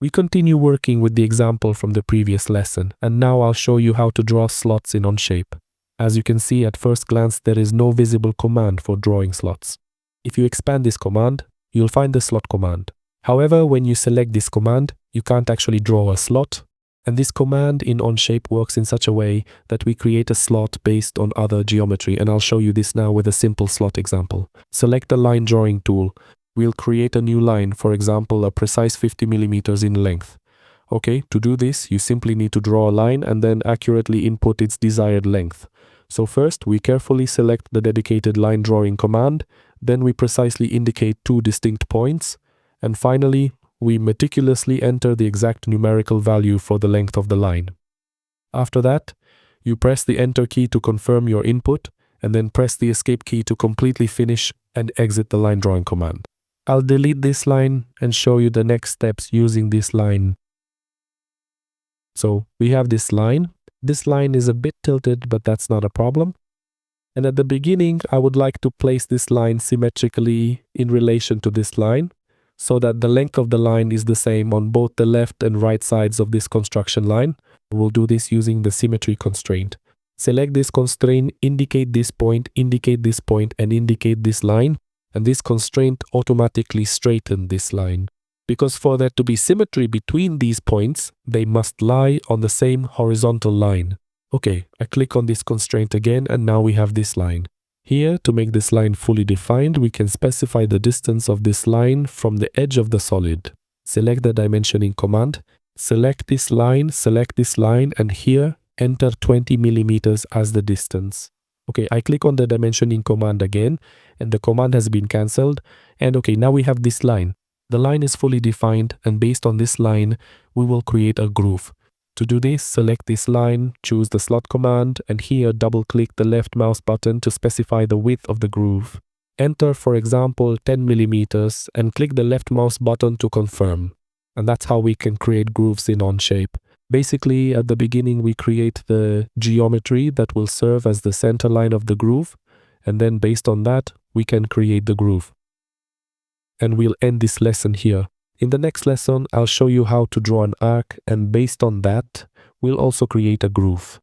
We continue working with the example from the previous lesson, and now I'll show you how to draw slots in Onshape. As you can see at first glance, there is no visible command for drawing slots. If you expand this command, you'll find the slot command. However, when you select this command, you can't actually draw a slot, and this command in Onshape works in such a way that we create a slot based on other geometry, and I'll show you this now with a simple slot example. Select the line drawing tool. We'll create a new line, for example, a precise 50 millimeters in length. Okay, to do this, you simply need to draw a line and then accurately input its desired length. So first, we carefully select the dedicated line drawing command, then we precisely indicate 2 distinct points, and finally, we meticulously enter the exact numerical value for the length of the line. After that, you press the Enter key to confirm your input, and then press the Escape key to completely finish and exit the line drawing command. I'll delete this line and show you the next steps using this line. So we have this line. This line is a bit tilted, but that's not a problem. And at the beginning, I would like to place this line symmetrically in relation to this line, so that the length of the line is the same on both the left and right sides of this construction line. We'll do this using the Symmetry Constraint. Select this constraint, indicate this point, and indicate this line, and this constraint automatically straightens this line. Because for there to be symmetry between these points, they must lie on the same horizontal line. Okay, I click on this constraint again, and now we have this line. Here, to make this line fully defined, we can specify the distance of this line from the edge of the solid. Select the dimensioning command, select this line, and here, enter 20 millimeters as the distance. Okay, I click on the dimensioning command again, and the command has been cancelled. And okay, now we have this line. The line is fully defined, and based on this line, we will create a groove. To do this, select this line, choose the slot command, and here double-click the left mouse button to specify the width of the groove. Enter, for example, 10 millimeters, and click the left mouse button to confirm. And that's how we can create grooves in Onshape. Basically, at the beginning, we create the geometry that will serve as the center line of the groove, and then based on that, we can create the groove. And we'll end this lesson here. In the next lesson, I'll show you how to draw an arc, and based on that, we'll also create a groove.